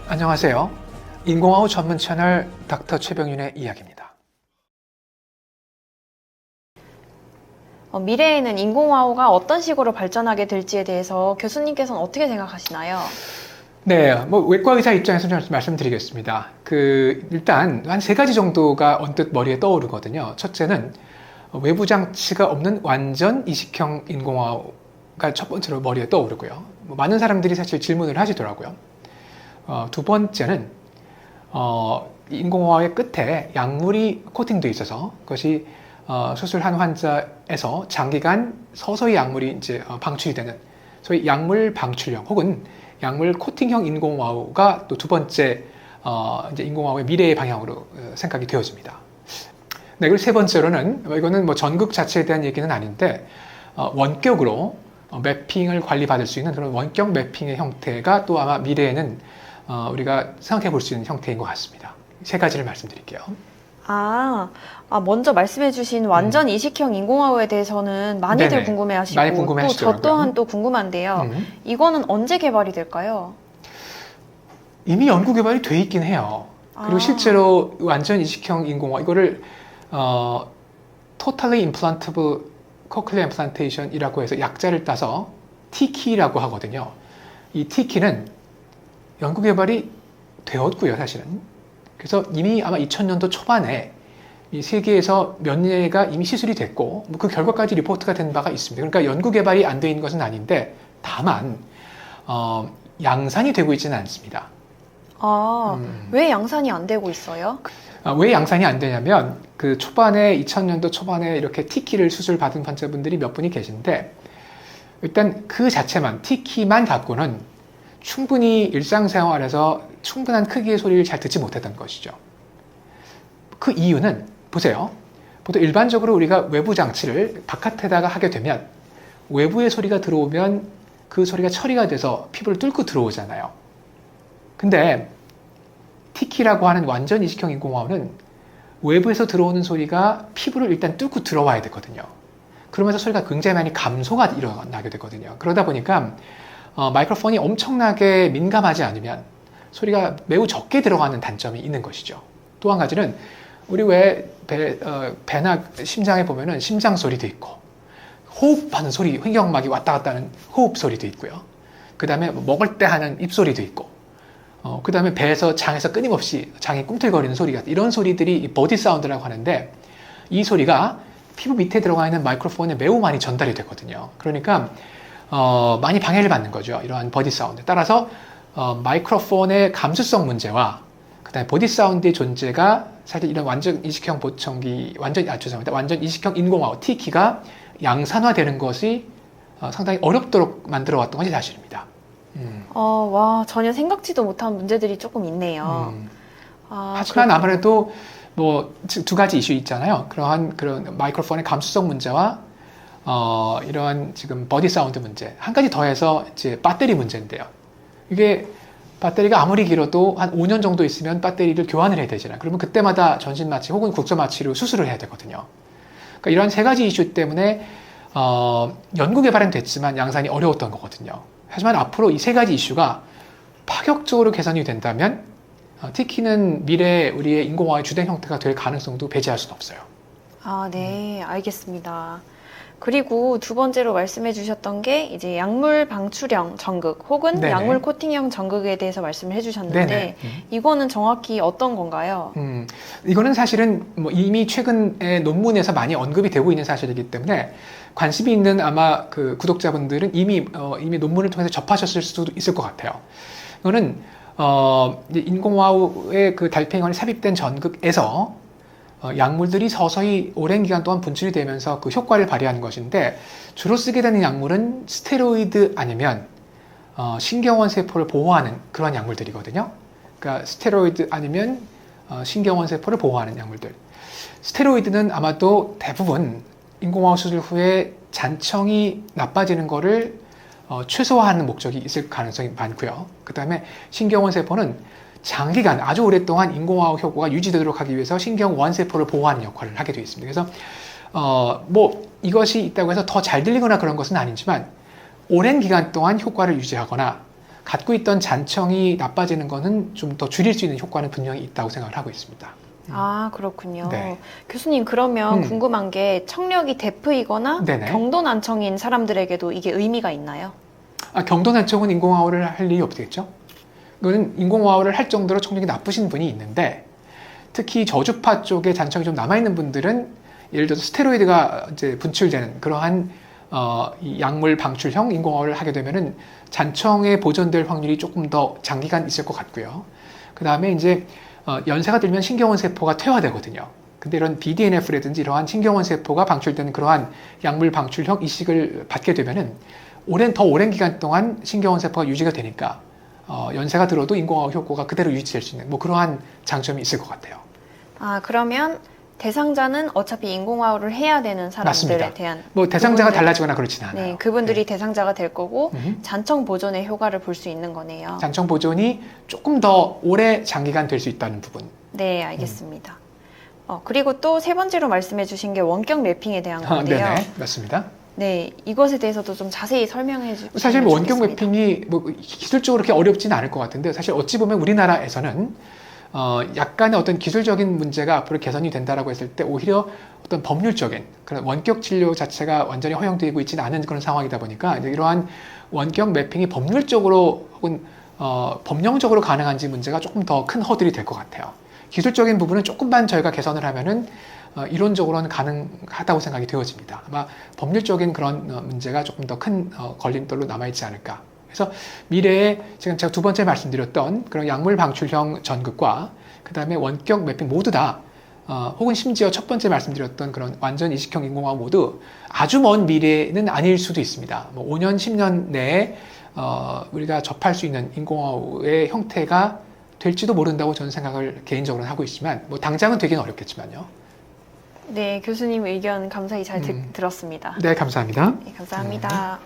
안녕하세요. 인공화호 전문 채널 닥터 최병윤의 이야기입니다. 미래에는 인공화호가 어떤 식으로 발전하게 될지에 대해서 교수님께서는 어떻게 생각하시나요? 네, 외과 의사 입장에서 좀 말씀드리겠습니다. 일단 한 세 가지 정도가 언뜻 머리에 떠오르거든요. 첫째는 외부 장치가 없는 완전 이식형 인공화호가 첫 번째로 머리에 떠오르고요. 많은 사람들이 사실 질문을 하시더라고요. 두 번째는 인공화호의 끝에 약물이 코팅되어 있어서 그것이 수술한 환자에서 장기간 서서히 약물이 이제 방출이 되는 소위 약물 방출형 혹은 약물 코팅형 인공화호가 또 두 번째 이제 인공화호의 미래의 방향으로 생각이 되어집니다. 네, 그리고 세 번째로는 이거는 전극 자체에 대한 얘기는 아닌데 원격으로 매핑을 관리받을 수 있는 그런 원격 매핑의 형태가 또 아마 미래에는 우리가 생각해 볼 수 있는 형태인 것 같습니다. 세 가지를 말씀드릴게요. 먼저 말씀해주신 완전 이식형 인공화호에 대해서는 많이들 네네. 궁금해하시고 많이 또 궁금해하시더라고요. 저 또한 또 궁금한데요. 이거는 언제 개발이 될까요? 이미 연구 개발이 돼 있긴 해요. 그리고 실제로 완전 이식형 인공화 이거를 Totally Implantable Cochlear Implantation이라고 해서 약자를 따서 TK라고 하거든요. 이 TK는 연구 개발이 되었고요, 사실은. 그래서 이미 아마 2000년도 초반에 이 세계에서 몇 예가 이미 시술이 됐고 그 결과까지 리포트가 된 바가 있습니다. 그러니까 연구 개발이 안 돼 있는 것은 아닌데 다만 양산이 되고 있지는 않습니다. 왜 양산이 안 되고 있어요? 왜 양산이 안 되냐면 그 초반에 2000년도 초반에 이렇게 TK를 수술 받은 환자분들이 몇 분이 계신데 일단 그 자체만 TK만 갖고는 충분히 일상생활에서 충분한 크기의 소리를 잘 듣지 못했던 것이죠. 그 이유는 보세요. 보통 일반적으로 우리가 외부 장치를 바깥에다가 하게 되면 외부의 소리가 들어오면 그 소리가 처리가 돼서 피부를 뚫고 들어오잖아요. 근데 TK라고 하는 완전 이식형 인공화호는 외부에서 들어오는 소리가 피부를 일단 뚫고 들어와야 되거든요. 그러면서 소리가 굉장히 많이 감소가 일어나게 되거든요. 그러다 보니까 마이크로폰이 엄청나게 민감하지 않으면 소리가 매우 적게 들어가는 단점이 있는 것이죠. 또 한 가지는 우리 왜 배나 심장에 보면은 심장 소리도 있고 호흡하는 소리, 횡격막이 왔다 갔다 하는 호흡 소리도 있고요. 그 다음에 먹을 때 하는 입소리도 있고 그 다음에 배에서 장에서 끊임없이 장이 꿈틀거리는 소리가 이런 소리들이 보디 사운드라고 하는데 이 소리가 피부 밑에 들어가 있는 마이크로폰에 매우 많이 전달이 되거든요. 그러니까 많이 방해를 받는 거죠. 이러한 보디 사운드. 따라서 마이크로폰의 감수성 문제와 그다음에 보디 사운드의 존재가 사실 이런 완전 이식형 보청기, 완전 이식형 인공화호 TK가 양산화되는 것이 상당히 어렵도록 만들어 왔던 것이 사실입니다. 전혀 생각지도 못한 문제들이 조금 있네요. 하지만 아무래도 두 가지 이슈 있잖아요. 그런 마이크로폰의 감수성 문제와 이러한 지금 버디 사운드 문제. 한 가지 더해서 이제 배터리 문제인데요. 이게 배터리가 아무리 길어도 한 5년 정도 있으면 배터리를 교환을 해야 되잖아요. 그러면 그때마다 전신 마취 혹은 국소 마취로 수술을 해야 되거든요. 그러니까 이런 세 가지 이슈 때문에 연구 개발은 됐지만 양산이 어려웠던 거거든요. 하지만 앞으로 이 세 가지 이슈가 파격적으로 개선이 된다면 TK는 미래에 우리의 인공화의 주된 형태가 될 가능성도 배제할 수는 없어요. 네, 알겠습니다. 그리고 두 번째로 말씀해 주셨던 게 이제 약물 방출형 전극 혹은 네네. 약물 코팅형 전극에 대해서 말씀을 해주셨는데 네네. 이거는 정확히 어떤 건가요? 이거는 사실은 이미 최근에 논문에서 많이 언급이 되고 있는 사실이기 때문에 관심이 있는 아마 그 구독자분들은 이미 논문을 통해서 접하셨을 수도 있을 것 같아요. 이거는 인공화호의 그 달팽이관에 삽입된 전극에서 약물들이 서서히 오랜 기간 동안 분출이 되면서 그 효과를 발휘하는 것인데 주로 쓰게 되는 약물은 스테로이드 아니면 신경원 세포를 보호하는 그런 약물들이거든요. 그러니까 스테로이드 아니면 신경원 세포를 보호하는 약물들. 스테로이드는 아마도 대부분 인공화호 수술 후에 잔청이 나빠지는 거를 최소화하는 목적이 있을 가능성이 많고요. 그 다음에 신경원 세포는 장기간 아주 오랫동안 인공화호 효과가 유지되도록 하기 위해서 신경원 세포를 보호하는 역할을 하게 되어 있습니다. 그래서 이것이 있다고 해서 더 잘 들리거나 그런 것은 아니지만 오랜 기간 동안 효과를 유지하거나 갖고 있던 잔청이 나빠지는 거는 좀 더 줄일 수 있는 효과는 분명히 있다고 생각을 하고 있습니다. 아, 그렇군요. 네. 교수님, 그러면 음. 궁금한 게 청력이 대프이거나 네네. 경도난청인 사람들에게도 이게 의미가 있나요? 경도난청은 인공화호를 할 일이 없겠죠. 이거는 인공화호를 할 정도로 청력이 나쁘신 분이 있는데 특히 저주파 쪽에 잔청이 좀 남아있는 분들은 예를 들어서 스테로이드가 이제 분출되는 그러한 이 약물 방출형 인공화호를 하게 되면은 잔청에 보존될 확률이 조금 더 장기간 있을 것 같고요. 그 다음에 이제 연세가 들면 신경원 세포가 퇴화되거든요. 근데 이런 BDNF라든지 이러한 신경원 세포가 방출되는 그러한 약물 방출형 이식을 받게 되면은 더 오랜 기간 동안 신경원 세포가 유지가 되니까 연세가 들어도 인공화호 효과가 그대로 유지될 수 있는 뭐 그러한 장점이 있을 것 같아요. 아, 그러면 대상자는 어차피 인공화호를 해야 되는 사람들에 맞습니다. 대한 뭐 대상자가 그분들- 달라지거나 그렇지는 않아요. 네, 그분들이 대상자가 될 거고 네. 잔청 보존의 효과를 볼 수 있는 거네요. 잔청 보존이 조금 더 오래 장기간 될 수 있다는 부분. 네, 알겠습니다. 그리고 또 세 번째로 말씀해 주신 게 원격 매핑에 대한 건데요. 네네, 맞습니다. 네, 이것에 대해서도 좀 자세히 설명해 주시면 사실 뭐 원격 좋겠습니다. 매핑이 뭐 기술적으로 그렇게 어렵지는 않을 것 같은데 사실 어찌 보면 우리나라에서는 약간의 어떤 기술적인 문제가 앞으로 개선이 된다라고 했을 때 오히려 어떤 법률적인 그런 원격 진료 자체가 완전히 허용되고 있지는 않은 그런 상황이다 보니까 이제 이러한 원격 매핑이 법률적으로 혹은 법령적으로 가능한지 문제가 조금 더 큰 허들이 될 것 같아요. 기술적인 부분은 조금만 저희가 개선을 하면은 이론적으로는 가능하다고 생각이 되어집니다. 아마 법률적인 그런 문제가 조금 더 큰 걸림돌로 남아있지 않을까. 그래서 미래에 지금 제가 두 번째 말씀드렸던 그런 약물 방출형 전극과 그 다음에 원격 매핑 모두 다 혹은 심지어 첫 번째 말씀드렸던 그런 완전 이식형 인공화호 모두 아주 먼 미래는 아닐 수도 있습니다. 뭐 5년, 10년 내에 우리가 접할 수 있는 인공화호의 형태가 될지도 모른다고 저는 생각을 개인적으로 하고 있지만 뭐 당장은 되긴 어렵겠지만요. 네, 교수님 의견 감사히 잘 들었습니다. 네, 감사합니다. 네, 감사합니다.